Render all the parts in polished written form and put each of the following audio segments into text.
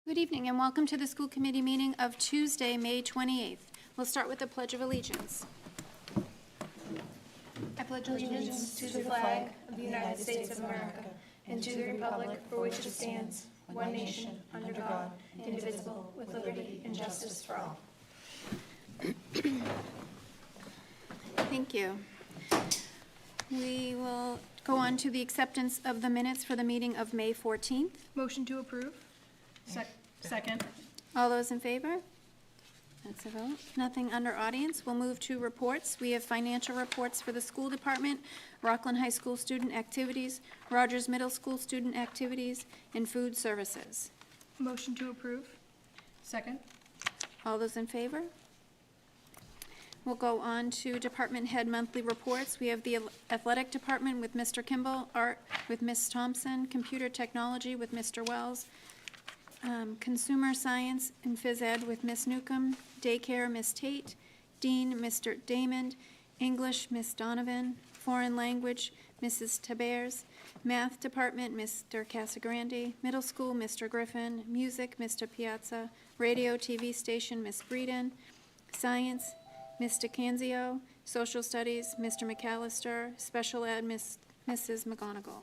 Good evening and welcome to the school committee meeting of Tuesday, May 28th. We'll start with the Pledge of Allegiance. I pledge allegiance to the flag of the United States of America and to the republic for which it stands, one nation, under God, indivisible, with liberty and justice for all. Thank you. We will go on to the acceptance of the minutes for the meeting of May 14th. Motion to approve. Second. All those in favor? That's a vote. Nothing under audience. We'll move to reports. We have financial reports for the school department, Rockland High School student activities, Rogers Middle School student activities, and food services. Motion to approve. Second. All those in favor? We'll go on to department head monthly reports. We have the athletic department with Mr. Kimball, art with Ms. Thompson, computer technology with Mr. Wells, consumer science and phys ed with Ms. Newcomb, daycare Ms. Tate, dean Mr. Damon, English Ms. Donovan, foreign language Mrs. Tabers, math department Mr. Casagrande, middle school Mr. Griffin, music Mr. Piazza, radio TV station Ms. Breeden, science Mr. Canzio, social studies Mr. McAllister, special ed Mrs. McGonigal.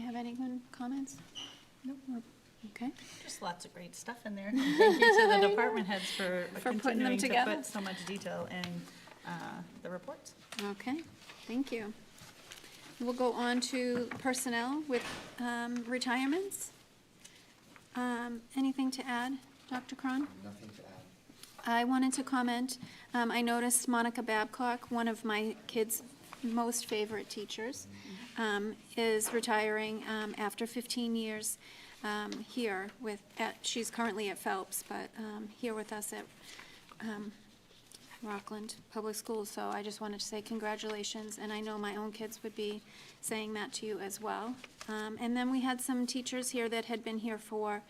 Have anyone comments? Nope. Okay. Just lots of great stuff in there. Thank you to the department heads for putting them continuing to together. put so much detail in the reports. Okay, thank you. We'll go on to personnel with retirements. Anything to add, Dr. Cron? Nothing to add. I wanted to comment, I noticed Monica Babcock, one of my kids' most favorite teachers, is retiring after 15 years here she's currently at Phelps, but here with us at Rockland Public Schools. So I just wanted to say congratulations, and I know my own kids would be saying that to you as well. And then we had some teachers here that had been here for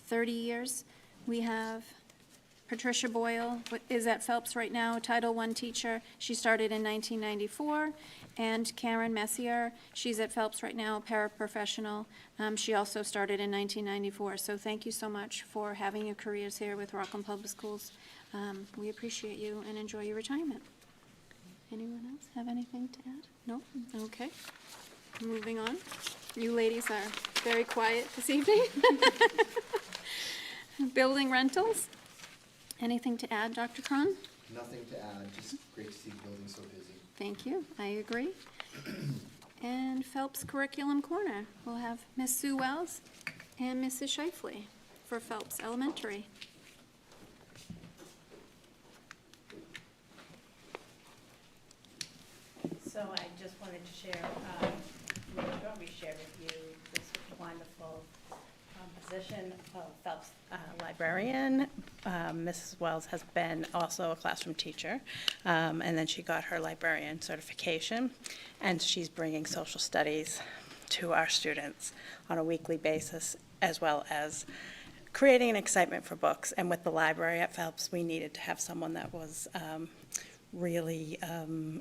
30 years. We have Patricia Boyle is at Phelps right now, Title I teacher. She started in 1994. And Karen Messier, she's at Phelps right now, paraprofessional. She also started in 1994. So thank you so much for having your careers here with Rockland Public Schools. We appreciate you and enjoy your retirement. Anyone else have anything to add? No? Okay. Moving on. You ladies are very quiet this evening. Building rentals. Anything to add, Dr. Cron? Nothing to add, just great to see the building so busy. Thank you, I agree. And Phelps Curriculum Corner, we'll have Miss Sue Wells and Mrs. Shifley for Phelps Elementary. So I just wanted to share, we shared with you this wonderful position of Phelps librarian. Mrs. Wells has been also a classroom teacher, and then she got her librarian certification, and she's bringing social studies to our students on a weekly basis, as well as creating an excitement for books. And with the library at Phelps, we needed to have someone that was really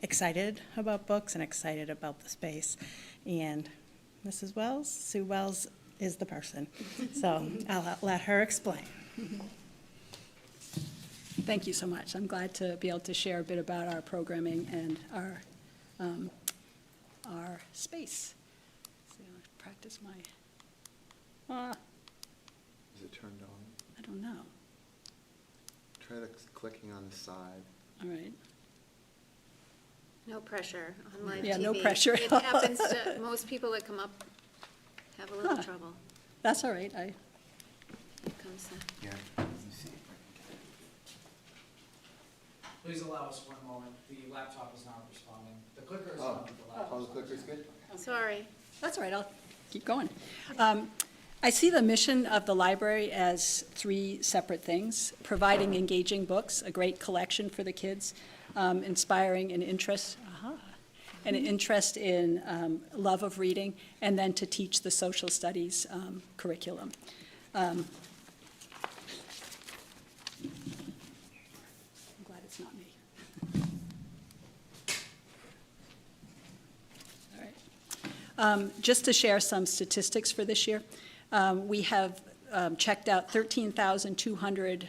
excited about books and excited about the space. And Mrs. Wells, Sue Wells, is the person. So I'll let her explain. Thank you so much. I'm glad to be able to share a bit about our programming and our space. So practice my. Is it turned on? I don't know. Try clicking on the side. All right. No pressure on live TV. Yeah, no pressure. It happens to most people that come up have a little trouble. That's all right. Here comes the. Yeah, you see. Please allow us one moment. The laptop is not responding. The clicker is on, but the laptop. Oh, the clicker's good? Sorry. That's all right. I'll keep going. I see the mission of the library as three separate things: providing engaging books, a great collection for the kids, inspiring an interest, an interest in love of reading, and then to teach the social studies curriculum. I'm glad it's not me. All right. Just to share some statistics for this year, we have checked out 13,200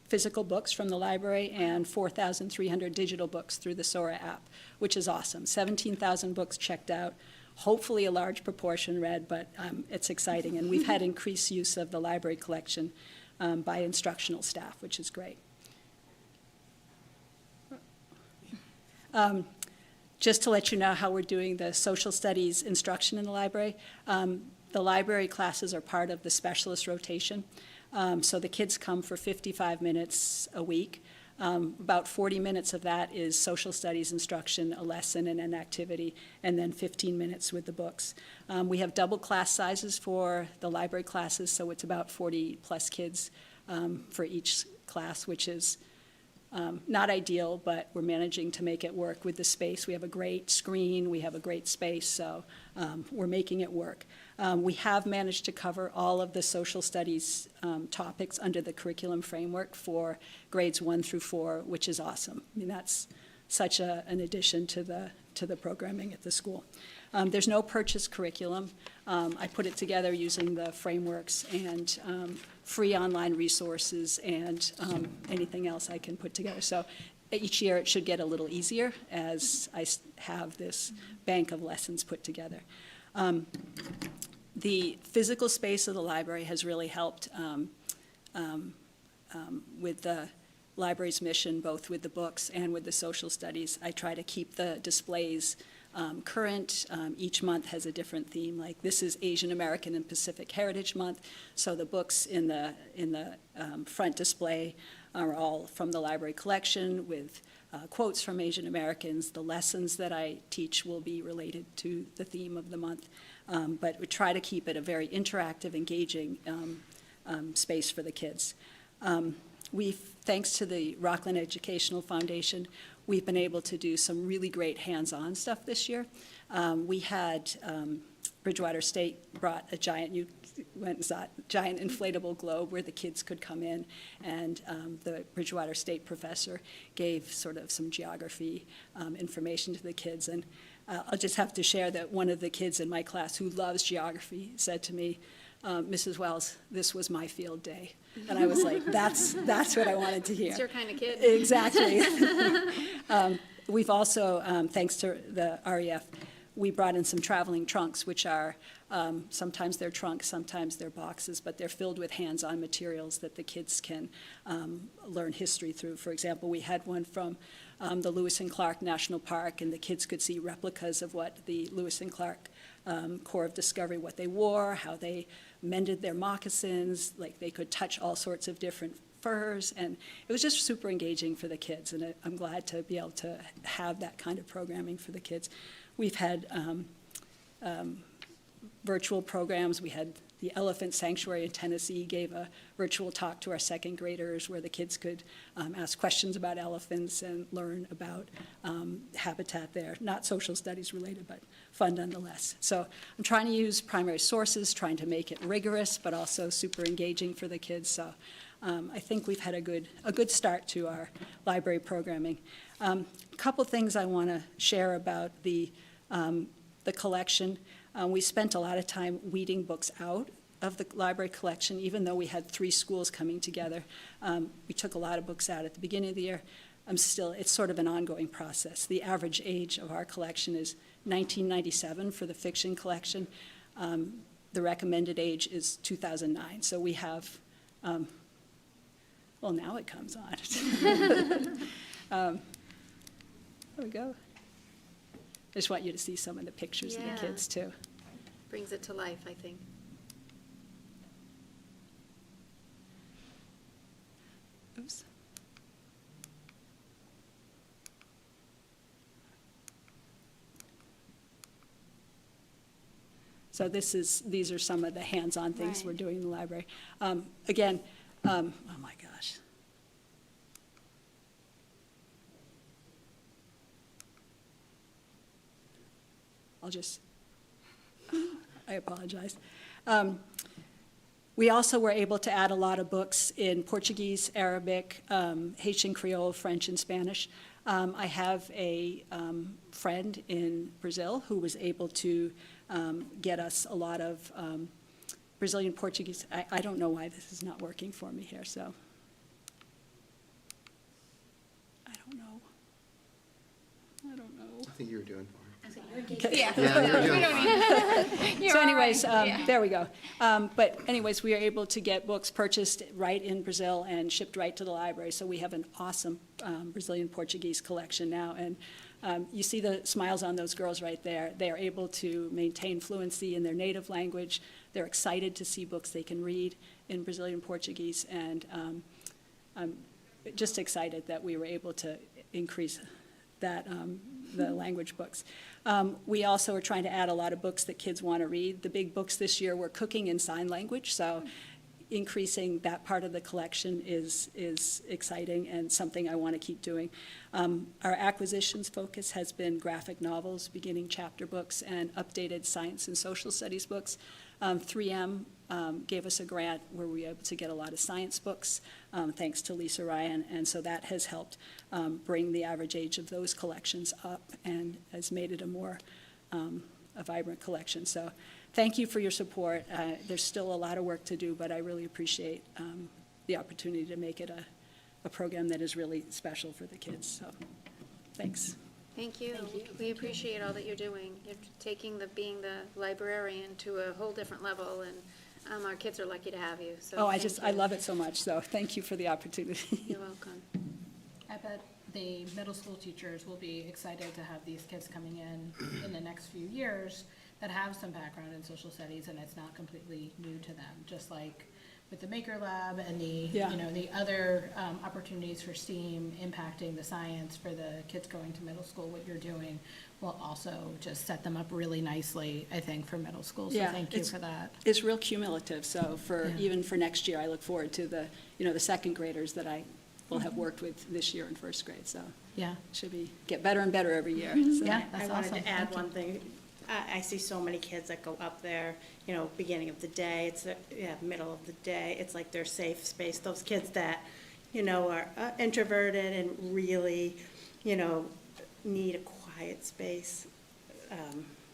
physical books from the library and 4,300 digital books through the Sora app, which is awesome. 17,000 books checked out, hopefully a large proportion read, but it's exciting. And we've had increased use of the library collection by instructional staff, which is great. Just to let you know how we're doing the social studies instruction in the library, the library classes are part of the specialist rotation. So the kids come for 55 minutes a week. About 40 minutes of that is social studies instruction, a lesson and an activity, and then 15 minutes with the books. We have double class sizes for the library classes, so it's about 40-plus kids for each class, which is not ideal, but we're managing to make it work with the space. We have a great screen, we have a great space, so we're making it work. We have managed to cover all of the social studies topics under the curriculum framework for grades 1 through 4, which is awesome. I mean, that's such an addition to the programming at the school. There's no purchased curriculum. I put it together using the frameworks and free online resources and anything else I can put together. So each year it should get a little easier as I have this bank of lessons put together. The physical space of the library has really helped with the library's mission, both with the books and with the social studies. I try to keep the displays current. Each month has a different theme. Like this is Asian American and Pacific Heritage Month, so the books in the front display are all from the library collection with quotes from Asian Americans. The lessons that I teach will be related to the theme of the month, but we try to keep it a very interactive, engaging space for the kids. Thanks to the Rockland Educational Foundation, we've been able to do some really great hands-on stuff this year. We had Bridgewater State brought a giant inflatable globe where the kids could come in, and the Bridgewater State professor gave sort of some geography information to the kids. And I'll just have to share that one of the kids in my class who loves geography said to me, Mrs. Wells, this was my field day. And I was like, that's what I wanted to hear. It's your kind of kid. Exactly. We've also, thanks to the REF, we brought in some traveling trunks, which are, sometimes they're trunks, sometimes they're boxes, but they're filled with hands-on materials that the kids can learn history through. For example, we had one from the Lewis and Clark National Park, and the kids could see replicas of what the Lewis and Clark Corps of Discovery, what they wore, how they mended their moccasins, like they could touch all sorts of different furs, and it was just super engaging for the kids, and I'm glad to be able to have that kind of programming for the kids. We've had virtual programs. We had the Elephant Sanctuary in Tennessee gave a virtual talk to our second graders where the kids could ask questions about elephants and learn about habitat there. Not social studies related, but fun nonetheless. So I'm trying to use primary sources, trying to make it rigorous, but also super engaging for the kids. So I think we've had a good start to our library programming. A couple things I want to share about the collection. We spent a lot of time weeding books out of the library collection, even though we had 3 schools coming together. We took a lot of books out at the beginning of the year. It's sort of an ongoing process. The average age of our collection is 1997 for the fiction collection. The recommended age is 2009. So we have, well, now it comes on. There we go. I just want you to see some of the pictures of Yeah. the kids, too. Brings it to life, I think. Oops. So these are some of the hands-on things Right. we're doing in the library. Again, oh my gosh. I apologize. We also were able to add a lot of books in Portuguese, Arabic, Haitian Creole, French, and Spanish. I have a friend in Brazil who was able to get us a lot of Brazilian Portuguese. I don't know why this is not working for me here, so. I don't know. I think you were doing fine. Yeah. Yeah, you were doing fine. So anyways, there we go. But anyways, we are able to get books purchased right in Brazil and shipped right to the library. So we have an awesome Brazilian Portuguese collection now. And you see the smiles on those girls right there. They are able to maintain fluency in their native language. They're excited to see books they can read in Brazilian Portuguese. And I'm just excited that we were able to increase that, the language books. We also are trying to add a lot of books that kids want to read. The big books this year were cooking and sign language, so increasing that part of the collection is exciting and something I want to keep doing. Our acquisitions focus has been graphic novels, beginning chapter books, and updated science and social studies books. 3M gave us a grant where we were able to get a lot of science books, thanks to Lisa Ryan, and so that has helped bring the average age of those collections up and has made it a more a vibrant collection. So thank you for your support. There's still a lot of work to do, but I really appreciate the opportunity to make it a program that is really special for the kids. So thanks. Thank you. We appreciate all that you're doing. You're taking being the librarian to a whole different level, and our kids are lucky to have you, so Oh, I thank you. love it so much, so thank you for the opportunity. You're welcome. I bet the middle school teachers will be excited to have these kids coming in the next few years that have some background in social studies, and it's not completely new to them, just like with the Maker Lab and the, Yeah. the other opportunities for STEAM impacting the science for the kids going to middle school. What you're doing will also just set them up really nicely, I think, for middle school, so Yeah, thank you it's- for that. It's real cumulative, so Yeah. even for next year, I look forward to the second graders that I will have worked with this year in first grade, so Yeah, it should get better and better every year. So. yeah, I that's wanted awesome. to add Thank you. one thing. I see so many kids that go up there, beginning of the day, it's the middle of the day. It's like their safe space. Those kids that, are introverted and really, need a quiet space.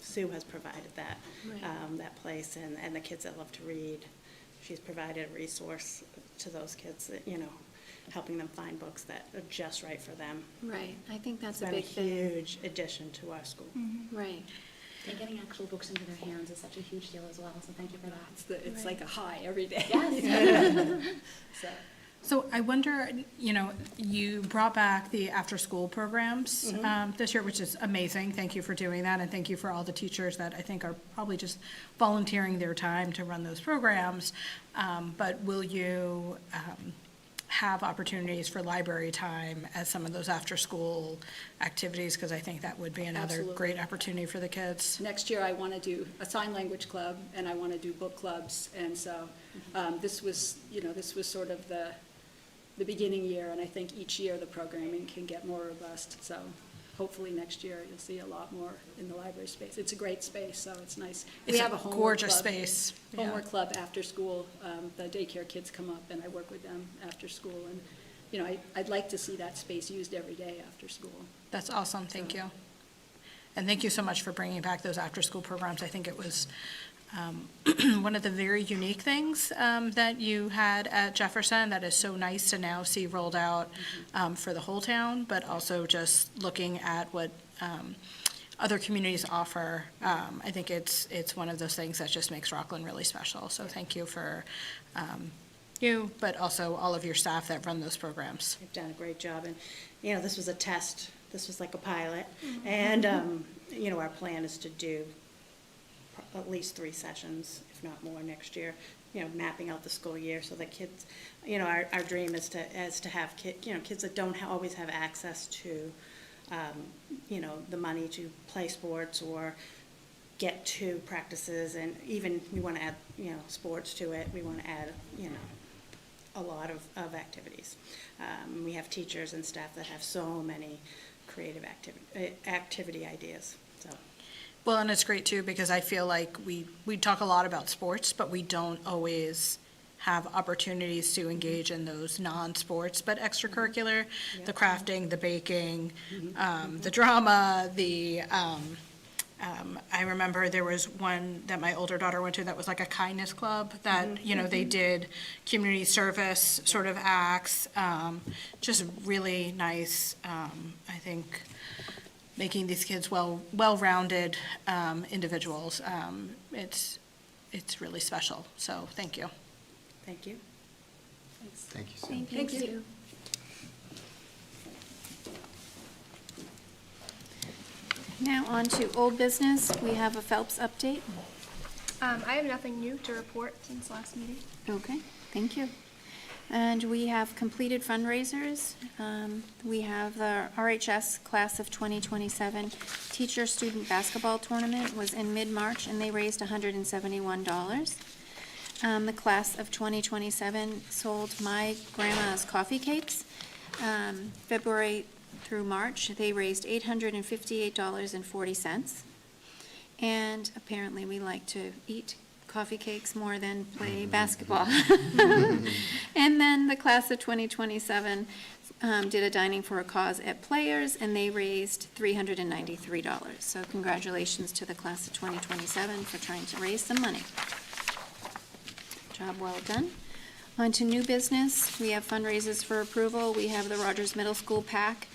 Sue has provided that, Right. that place, and the kids that love to read. She's provided a resource to those kids that, helping them find books that are just right for them. Right, I think that's It's a been a big thing. huge addition to our school. Right. And getting actual books into their hands is such a huge deal as well, so thank you for that. It's like a high every day. So, So I wonder, you brought back the after-school programs this year, which is amazing. Thank you for doing that, and thank you for all the teachers that I think are probably just volunteering their time to run those programs. But will you have opportunities for library time as some of those after-school activities? Because I think that would be another Absolutely. great opportunity for the kids. next year, I want to do a sign language club, and I want to do book clubs, and so this was sort of the beginning year, and I think each year the programming can get more robust, so hopefully next year you'll see a lot more in the library space. It's a great space, so it's nice. It's We have a a homework gorgeous club. space. Yeah. Homework club after school. The daycare kids come up, and I work with them after school, and, I'd like to see that space used every day after school. That's awesome, thank you. And thank you so much for bringing back those after-school programs. I think it was one of the very unique things that you had at Jefferson that is so nice to now see rolled out for the whole town, but also just looking at what other communities offer. I think it's one of those things that just makes Rockland really special. So thank you for you, but also all of your staff that run those programs. They've done a great job, and, this was a test, this was like a pilot, and, our plan is to do at least 3 sessions, if not more, next year, mapping out the school year, so that kids, our dream is to have kids that don't always have access to, the money to play sports or get to practices, and even, we want to add, sports to it, we want to add, a lot of activities. We have teachers and staff that have so many creative activity ideas, so. Well, and it's great too, because I feel like we talk a lot about sports, but we don't always have opportunities to engage in those non-sports, but extracurricular, the crafting, the baking, the drama, the I remember there was one that my older daughter went to that was like a kindness club that, you know, they did community service sort of acts, just really nice, I think, making these kids well-rounded individuals. It's really special, so thank you. Thank you. Thank you, Sue. Thank you. Now on to old business. We have a Phelps update. I have nothing new to report since last meeting. Okay, thank you. And we have completed fundraisers. We have the RHS Class of 2027 Teacher-Student Basketball Tournament was in mid-March, and they raised $171. The Class of 2027 sold My Grandma's Coffee Cakes. February through March, they raised $858.40. And apparently, we like to eat coffee cakes more than play basketball. And then the Class of 2027 did a Dining for a Cause at Players, and they raised $393. So congratulations to the Class of 2027 for trying to raise some money. Job well done. On to new business. We have fundraisers for approval. We have the Rogers Middle School PAC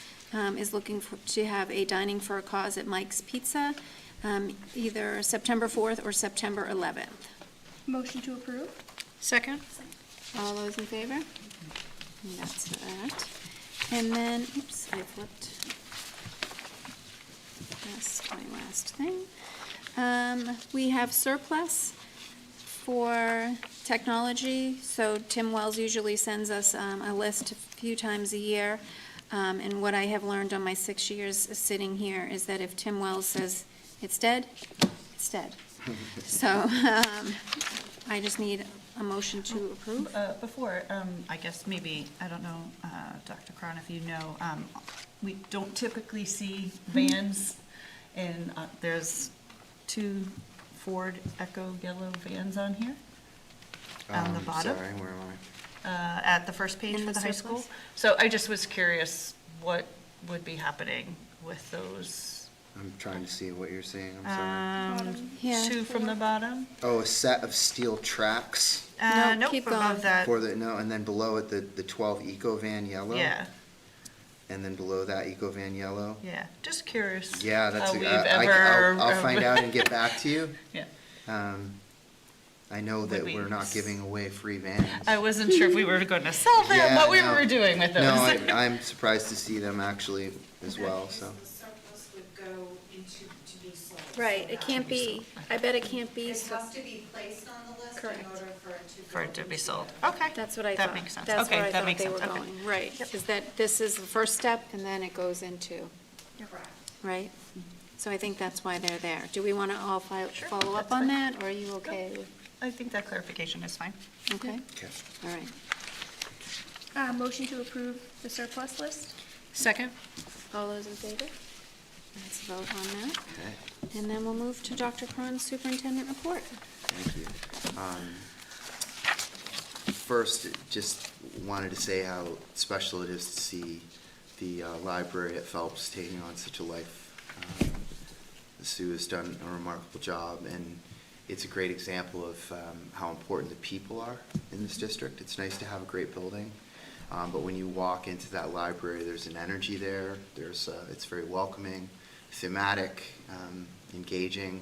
is looking to have a Dining for a Cause at Mike's Pizza, either September 4th or September 11th. Motion to approve? Second? All those in favor? And that's that. And then, oops, I flipped. That's my last thing. We have surplus for technology. So Tim Wells usually sends us a list a few times a year. And what I have learned on my 6 years sitting here is that if Tim Wells says it's dead, it's dead. So I just need a motion to approve. Before, I guess maybe, I don't know, Dr. Cron, if you know, we don't typically see vans, and there's 2 Ford Echo yellow vans on here, on the bottom. Sorry, where am At the first page In for the the high school. surplus? So I just was curious what would be happening with those, I'm trying to see what you're saying, I'm sorry. Yeah. 2 from the bottom? Oh, a set of steel tracks No, Nope, keep above going. that, for the, no, and then below it, the 12 Eco Van yellow? yeah, And then below that, Eco Van yellow? yeah, just curious. Yeah, that's, how we've I'll find out and get back to you. Yeah. I know that Would we- we're not giving away free vans. I wasn't sure if we were going to sell them, Yeah, what we no. were doing with those. No, I'm surprised to see them actually as well, so. The surplus would go into, to be sold. Right, it can't be, I bet it can't be, It so- has to be placed on the list Correct. in order for it to go. For it to be into sold. the- Okay. that's what I thought. That makes sense. That's Okay, where I that thought makes they were sense. Okay. going, right. Is that this is the first step, and then it goes into, Correct. right? So I think that's why they're there. Do we want to all Sure, follow up that's on fine. that, or are you okay with, I think that clarification is fine. okay? Okay. All right. Motion to approve the surplus list? Second? All those in favor? Let's vote on that. Okay. And then we'll move to Dr. Cron's superintendent report. Thank you. First, just wanted to say how special it is to see the library at Phelps taking on such a life. Sue has done a remarkable job, and it's a great example of how important the people are in this district. It's nice to have a great building, but when you walk into that library, there's an energy there. It's very welcoming, thematic, engaging.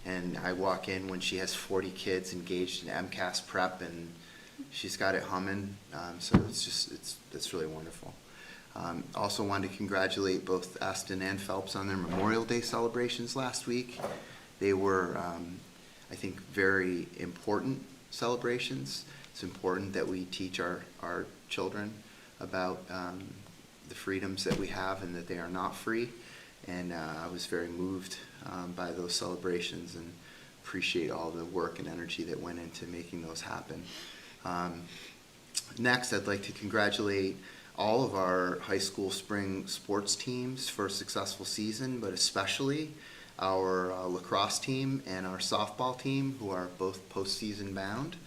And I walk in when she has 40 kids engaged in MCAS prep, and she's got it humming. So it's really wonderful. Also wanted to congratulate both Aston and Phelps on their Memorial Day celebrations last week. They were, I think, very important celebrations. It's important that we teach our children about the freedoms that we have and that they are not free. And I was very moved by those celebrations and appreciate all the work and energy that went into making those happen. Next, I'd like to congratulate all of our high school spring sports teams for a successful season, but especially our lacrosse team and our softball team, who are both postseason bound.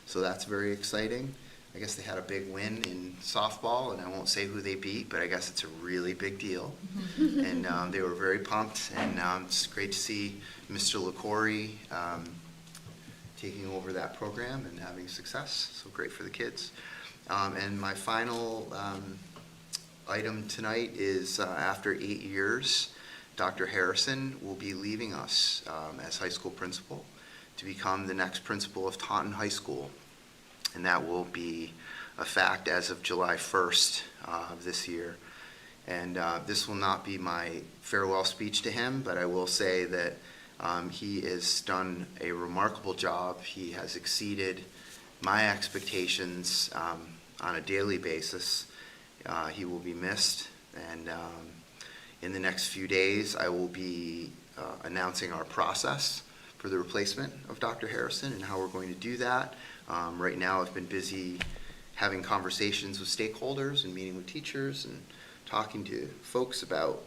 So that's very exciting. I guess they had a big win in softball, and I won't say who they beat, but I guess it's a really big deal. And they were very pumped, and it's great to see Mr. LaCory taking over that program and having success. So great for the kids. And my final item tonight is after 8 years, Dr. Harrison will be leaving us as high school principal to become the next principal of Taunton High School. And that will be a fact as of July 1st of this year. And this will not be my farewell speech to him, but I will say that he has done a remarkable job. He has exceeded my expectations on a daily basis. He will be missed, and in the next few days, I will be announcing our process for the replacement of Dr. Harrison and how we're going to do that. Right now, I've been busy having conversations with stakeholders and meeting with teachers and talking to folks about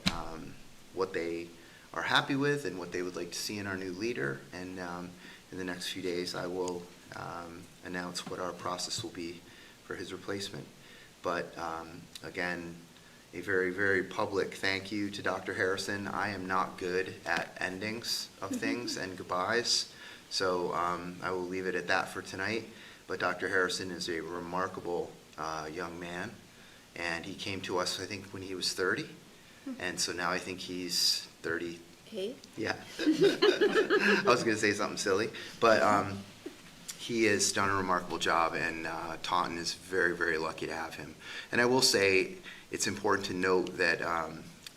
what they are happy with and what they would like to see in our new leader. And in the next few days, I will announce what our process will be for his replacement. But again, a very, very public thank you to Dr. Harrison. I am not good at endings of things and goodbyes, so I will leave it at that for tonight. But Dr. Harrison is a remarkable young man, and he came to us, I think, when he was 30, and so now I think he's 38. Yeah. I was going to say something silly, but he has done a remarkable job, and Taunton is very, very lucky to have him. And I will say it's important to note that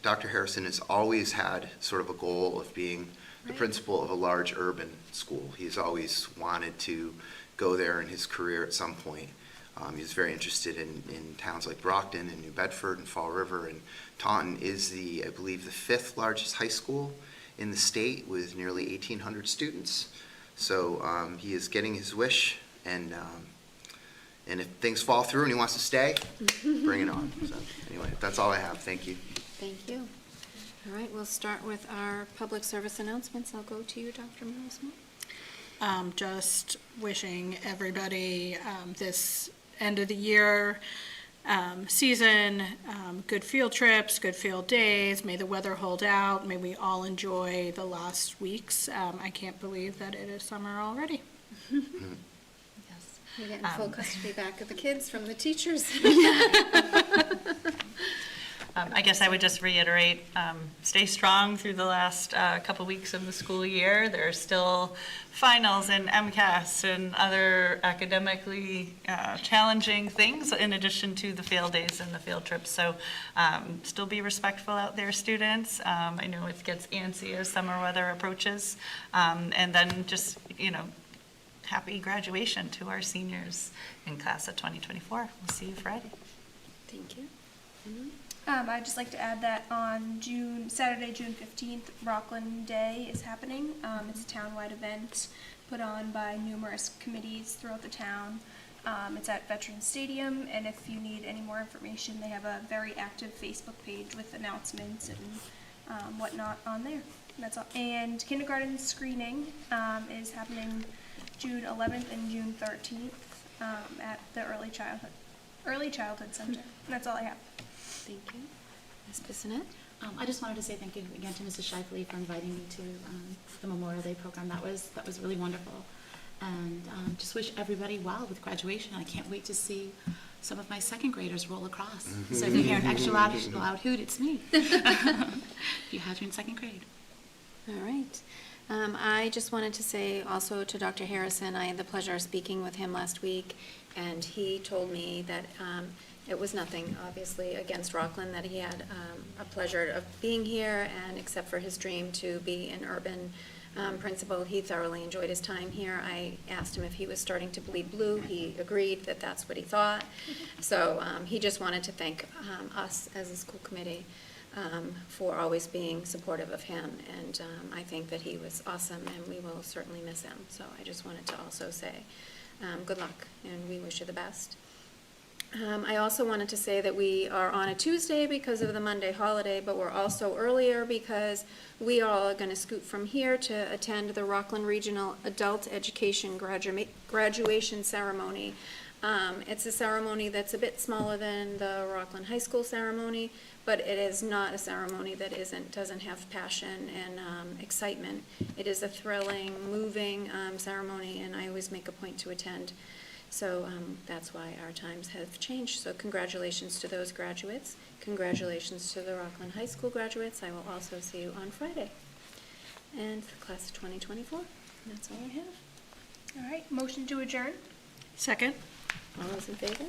Dr. Harrison has always had sort of a goal of being the principal of a large urban school. He's always wanted to go there in his career at some point. He's very interested in towns like Rockland and New Bedford and Fall River, and Taunton is I believe the 5th largest high school in the state with nearly 1,800 students. So he is getting his wish, and if things fall through and he wants to stay, bring it on. So anyway, that's all I have. Thank you. Thank you. All right, we'll start with our public service announcements. I'll go to you, Dr. Morrison. Just wishing everybody this end of the year season, good field trips, good field days. May the weather hold out. May we all enjoy the last weeks. I can't believe that it is summer already. Yes. You're getting full custody back of the kids from the teachers. I guess I would just reiterate, stay strong through the last couple weeks of the school year. There are still finals and MCAS and other academically challenging things in addition to the field days and the field trips. So still be respectful out there, students. I know it gets antsy as summer weather approaches. And then just, happy graduation to our seniors in class of 2024. We'll see you Friday. Thank you. I'd just like to add that on Saturday, June 15th, Rockland Day is happening. It's a townwide event put on by numerous committees throughout the town. It's at Veterans Stadium, and if you need any more information, they have a very active Facebook page with announcements and whatnot on there. That's all. And kindergarten screening is happening June 11th and June 13th at the Early Childhood Center. And that's all I have. Thank you. Ms. Bissonnette? I just wanted to say thank you again to Mrs. Shifley for inviting me to the Memorial Day program. That was really wonderful. And just wish everybody well with graduation. I can't wait to see some of my second graders roll across. So if you hear an extra loud hoot, it's me. If you had you in second grade. All right. I just wanted to say also to Dr. Harrison, I had the pleasure of speaking with him last week, and he told me that it was nothing, obviously, against Rockland, that he had a pleasure of being here, and except for his dream to be an urban principal, he thoroughly enjoyed his time here. I asked him if he was starting to bleed blue. He agreed that that's what he thought. So he just wanted to thank us as a school committee for always being supportive of him, and I think that he was awesome, and we will certainly miss him. So I just wanted to also say good luck, and we wish you the best. I also wanted to say that we are on a Tuesday because of the Monday holiday, but we're also earlier because we all are going to scoot from here to attend the Rockland Regional Adult Education graduation ceremony It's a ceremony that's a bit smaller than the Rockland High School ceremony, but it is not a ceremony that doesn't have passion and excitement. It is a thrilling, moving ceremony, and I always make a point to attend. So that's why our times have changed. So congratulations to those graduates. Congratulations to the Rockland High School graduates. I will also see you on Friday. And the class of 2024. And that's all I have. All right, motion to adjourn? Second? All those in favor?